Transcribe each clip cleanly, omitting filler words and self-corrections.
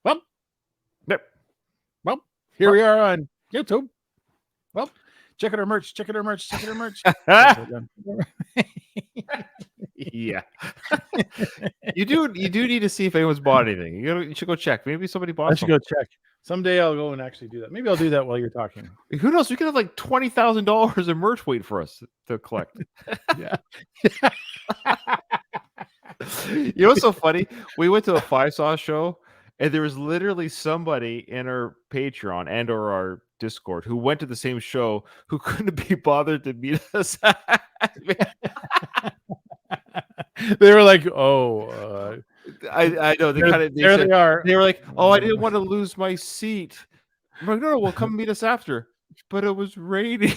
Well, yep. Well, here we are on YouTube. Well, check out our merch. Check out our merch. Check out our merch. Yeah. You do need to see if anyone's bought anything. You should go check. Maybe somebody bought. I should go check. Someday I'll go and actually do that. Maybe I'll do that while you're talking. Who knows? We could have like $20,000 in merch waiting for us to collect. Yeah. You know what's so funny? We went to a Five Sauce show, and there was literally somebody in our Patreon and or our Discord who went to the same show who couldn't be bothered to meet us. They were like, "Oh, I know they kind of they are." They were like, "Oh, I didn't want to lose my seat." I'm like, "No, we'll come meet us after." But it was raining.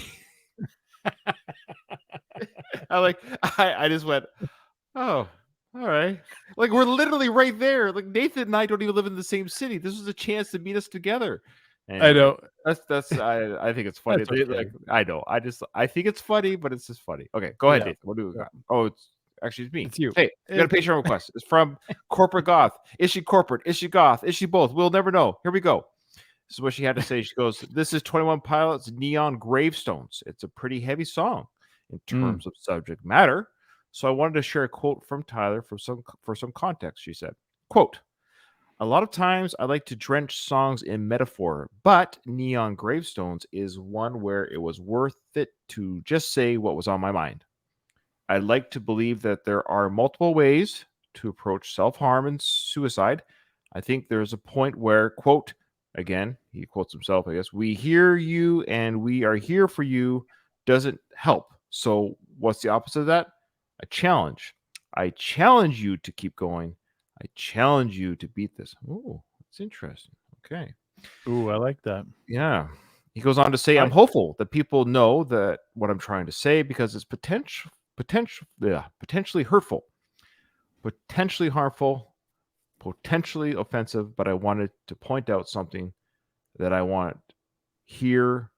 I just went, "Oh, all right." Like we're literally right there. Like Nathan and I don't even live in the same city. This was a chance to meet us together. Anyway, I know. That's I think it's funny. That's okay. Like I know. I think it's funny, but it's just funny. Okay, go ahead, Yeah. Nathan. What do we got? Oh, it's me. It's you. Hey, we got a Patreon request. It's from Corporate Goth. Is she corporate? Is she goth? Is she both? We'll never know. Here we go. This is what she had to say. She goes, "This is 21 Pilots' Neon Gravestones. It's a pretty heavy song in terms of subject matter. So I wanted to share a quote from Tyler for some context." She said, quote, "A lot of times I like to drench songs in metaphor, but Neon Gravestones is one where it was worth it to just say what was on my mind. I'd like to believe that there are multiple ways to approach self-harm and suicide. I think there's a point where," quote, again, he quotes himself, I guess, "we hear you and we are here for you doesn't help. So what's the opposite of that? A challenge. I challenge you to keep going. I challenge you to beat this." Oh, that's interesting. Okay. Ooh, I like that. Yeah. He goes on to say, "I'm hopeful that people know that what I'm trying to say because it's potentially hurtful, potentially harmful, potentially offensive, but I wanted to point out something that I want here.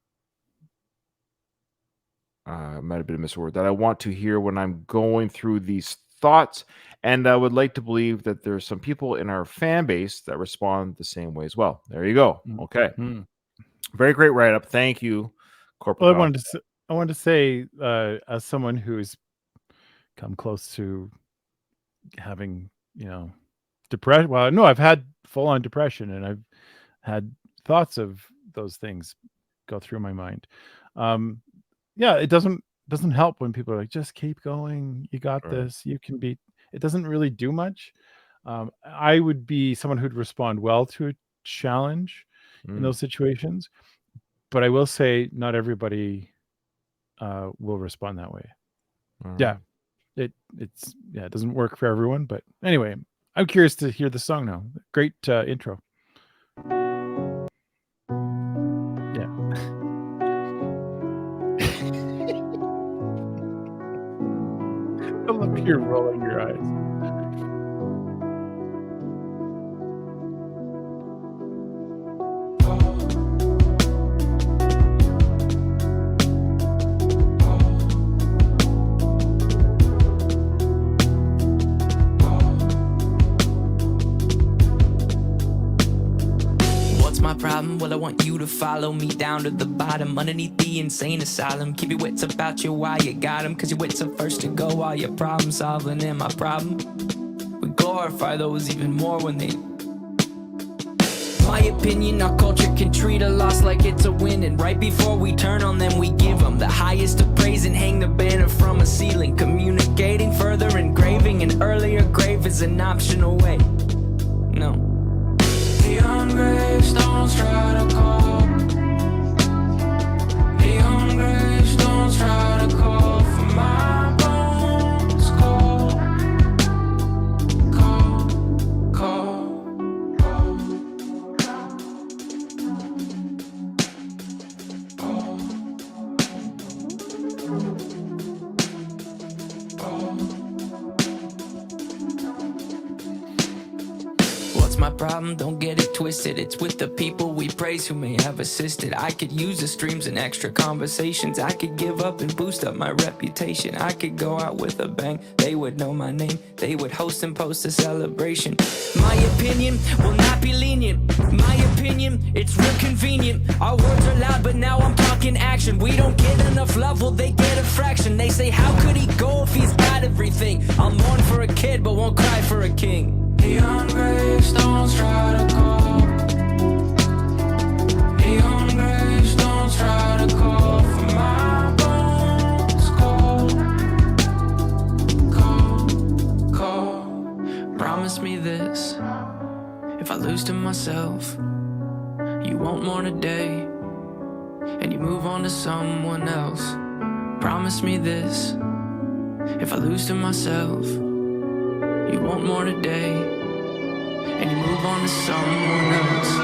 Might have been a misword. That I want to hear when I'm going through these thoughts, and I would like to believe that there's some people in our fan base that respond the same way as well." There you go. Okay. Very great write-up. Thank you, Corporate. Well, I wanted to say, as someone who's come close to having, depression. Well, no, I've had full-on depression, and I've had thoughts of those things go through my mind. Yeah, it doesn't help when people are like, "Just keep going. You got this. You can beat." It doesn't really do much. I would be someone who'd respond well to a challenge in those situations, but I will say not everybody will respond that way. Yeah, it doesn't work for everyone. But anyway, I'm curious to hear the song now. Great intro. Yeah. I love you rolling your eyes. Problem? Well, I want you to follow me down to the bottom, underneath the insane asylum. Keep your wits about you while you got them, cause your wits are first to go while you're problem solving. And my problem, we glorify those even more when they... My opinion, our culture can treat a loss like it's a win, and right before we turn on them, we give them the highest of praise and hang the banner from a ceiling. Communicating further, engraving an earlier grave is an optional way. No. Neon gravestones try to call. Neon gravestones try to call for my bones. Call, call, call, call, call, call. what's my problem? Don't get it twisted. It's with the people we praise who may have assisted. I could use the streams and extra conversations. I could give up and boost up my reputation. I could go out with a bang. They would know my name. They would host and post a celebration. My opinion will not be lenient. My opinion, it's real convenient. Our words are loud, but now I'm talking action. We don't get enough love, well they get a fraction. They say, how could he go if he's got everything? I'll mourn for a kid, but won't cry for a king. Neon gravestones try to call. Neon gravestones try to call for my bones. Call. Promise me this. If I lose to myself, you won't mourn a day, and you move on to someone else. Promise me this. If I lose to myself, you won't mourn a day, and you move on to someone else.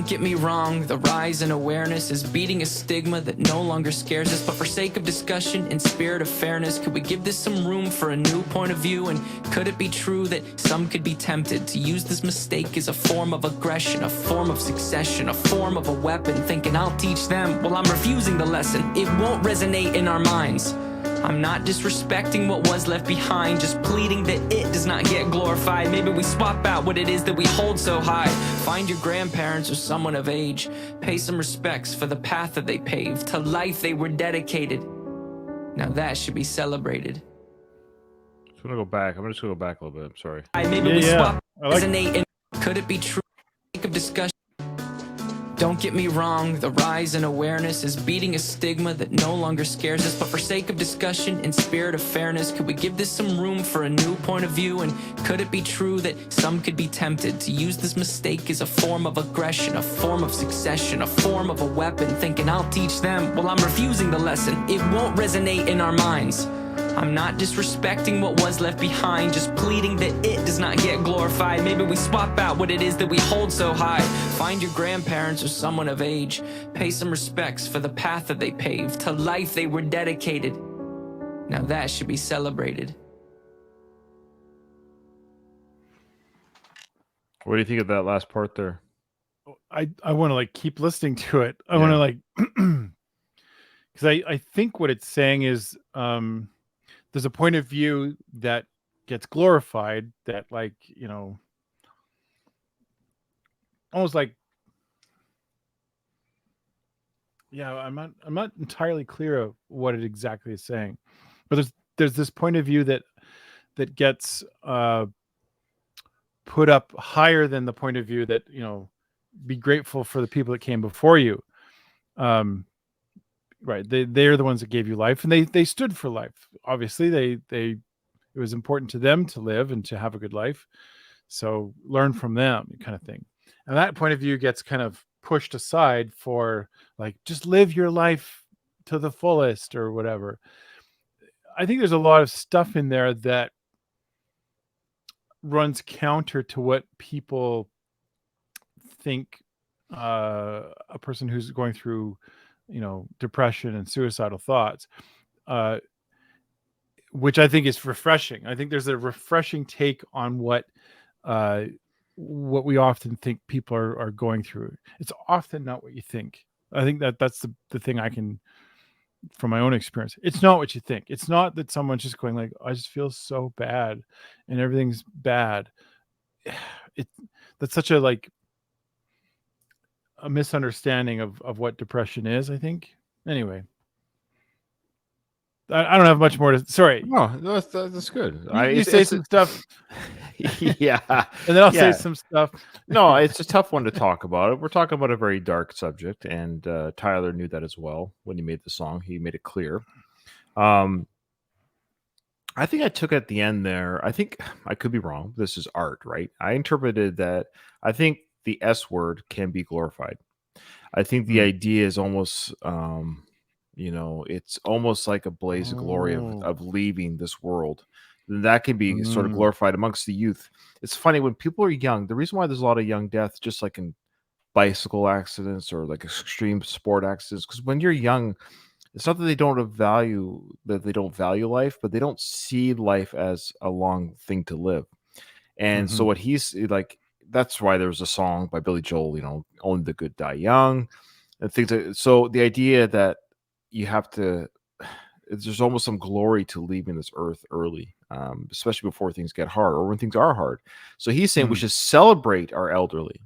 Get me wrong, the rise in awareness is beating a stigma that no longer scares us. But for sake of discussion and spirit of fairness, could we give this some room for a new point of view? And could it be true that some could be tempted to use this mistake as a form of aggression, a form of succession, a form of a weapon, thinking I'll teach them? Well, I'm refusing the lesson. It won't resonate in our minds. I'm not disrespecting what was left behind, just pleading that it does not get glorified. Maybe we swap out what it is that we hold so high. Find your grandparents or someone of age. Pay some respects for the path that they paved, to life they were dedicated. Now that should be celebrated. I'm just gonna go back. I'm just gonna go back a little bit. I'm sorry. Maybe we swap I like resonate and could it be true? Sake of discussion. Don't get me wrong, the rise in awareness is beating a stigma that no longer scares us. But for sake of discussion and spirit of fairness, could we give this some room for a new point of view? And could it be true that some could be tempted to use this mistake as a form of aggression, a form of succession, a form of a weapon, thinking I'll teach them? Well, I'm refusing the lesson. It won't resonate in our minds. I'm not disrespecting what was left behind, just pleading that it does not get glorified. Maybe we swap out what it is that we hold so high. Find your grandparents or someone of age. Pay some respects for the path that they paved, to life they were dedicated. Now that should be celebrated. What do you think of that last part there? I want to like keep listening to it. I want to like, because I think what it's saying is there's a point of view that gets glorified, that like, you know, almost like, yeah, I'm not entirely clear of what it exactly is saying, but there's this point of view that gets put up higher than the point of view that, you know, be grateful for the people that came before you. Right. They're the ones that gave you life, and they stood for life. Obviously, it was important to them to live and to have a good life. So learn from them, kind of thing. And that point of view gets kind of pushed aside for like, just live your life to the fullest or whatever. I think there's a lot of stuff in there that runs counter to what people think a person who's going through, you know, depression and suicidal thoughts, which I think is refreshing. I think there's a refreshing take on what we often think people are going through. It's often not what you think. I think that's the thing I can, from my own experience, it's not what you think. It's not that someone's just going like, I just feel so bad and everything's bad. That's such a like a misunderstanding of what depression is, I think. Anyway. I don't have much more to. Sorry, No, that's good. you say some stuff, yeah, and then I'll say yeah. some stuff. No, it's a tough one to talk about. We're talking about a very dark subject, and Tyler knew that as well when he made the song. He made it clear. I think I took at the end there. I think I could be wrong. This is art, right? I interpreted that. I think the S word can be glorified. I think the idea is almost, it's almost like a blaze of glory of leaving this world. That can be sort of glorified amongst the youth. It's funny when people are young. The reason why there's a lot of young death, just like in bicycle accidents or like extreme sport accidents, because when you're young, it's not that they don't value life, but they don't see life as a long thing to live. And so what he's like, that's why there was a song by Billy Joel, only the good die young, and things like, so the idea that you have to, there's almost some glory to leaving this earth early, especially before things get hard or when things are hard. So he's saying we should celebrate our elderly,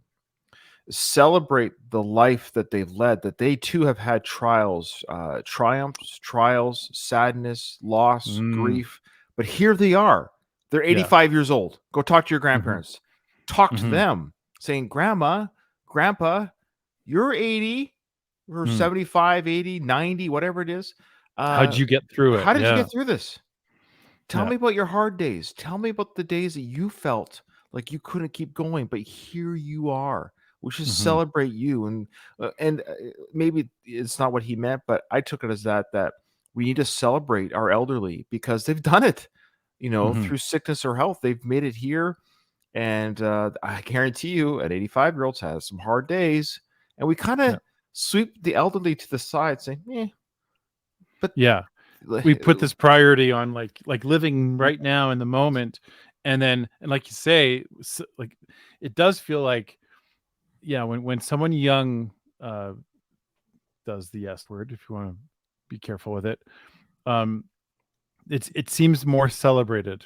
celebrate the life that they've led, that they too have had trials, trials, sadness, loss, grief, but here they are. They're 85 years old. Go talk to your grandparents. Talk to them, saying, Grandma, Grandpa, you're 80 or 75, 80, 90, whatever it is. How'd you get through it? How did you get through this? Tell me about your hard days. Tell me about the days that you felt like you couldn't keep going, but here you are. We should celebrate you. And maybe it's not what he meant, but I took it as that we need to celebrate our elderly because they've done it, through sickness or health. They've made it here. And I guarantee you, an 85-year-old has some hard days. And we kind of sweep the elderly to the side, saying, but we put this priority on like living right now in the moment. And like you say, like it does feel like, when someone young does the S word, if you want to be careful with it, it seems more celebrated.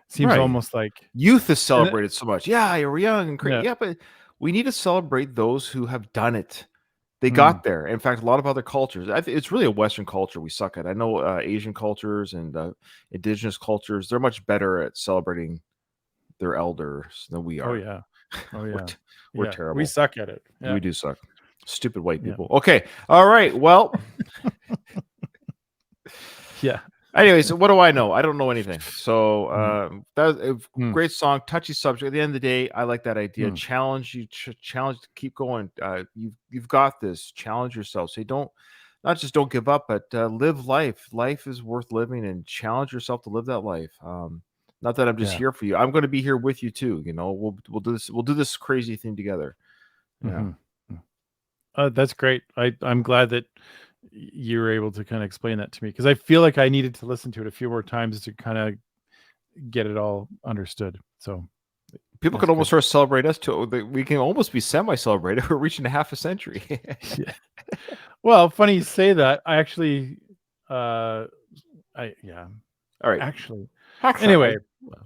Seems almost like youth is celebrated so much. Yeah, you're young and crazy. Yeah, but we need to celebrate those who have done it. They got there. In fact, a lot of other cultures, it's really a Western culture we suck at. I know Asian cultures and indigenous cultures, they're much better at celebrating their elders than we are. Oh yeah. We're terrible. We suck at it. We do suck. Stupid white people. Okay. All right. Well. Anyways, what do I know? I don't know anything. So that's a great song, touchy subject. At the end of the day, I like that idea. Challenge you, challenge to keep going. You've got this. Challenge yourself. Say don't give up, but live life. Life is worth living, and challenge yourself to live that life. Not that I'm just here for you. I'm going to be here with you too. We'll do this. We'll do this crazy thing together. Yeah. That's great. I'm glad that you were able to kind of explain that to me, because I feel like I needed to listen to it a few more times to kind of get it all understood. So people could almost sort of celebrate us too. We can almost be semi-celebrated. We're reaching a half a century. Well, funny you say that. I actually, all right. Actually, anyway,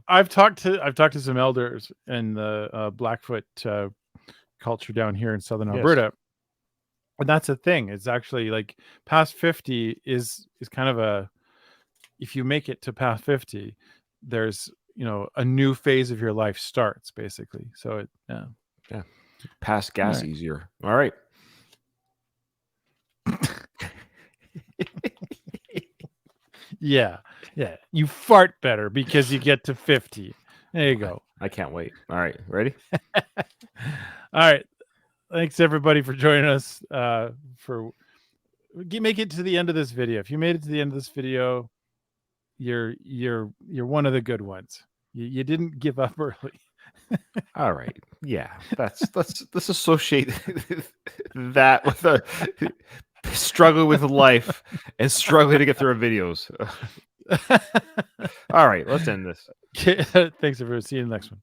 I've talked to some elders in the Blackfoot culture down here in Southern Alberta. And that's the thing. It's actually like past 50 is kind of if you make it to past 50, there's, a new phase of your life starts basically. So pass gas easier. All right. Yeah. You fart better because you get to 50. There you go. I can't wait. All right. Ready? All right. Thanks everybody for joining us. Make it to the end of this video. If you made it to the end of this video, you're one of the good ones. You didn't give up early. All right. Yeah. Let's associate that with a struggle with life and struggling to get through our videos. All right. Let's end this. Thanks everyone. See you in the next one.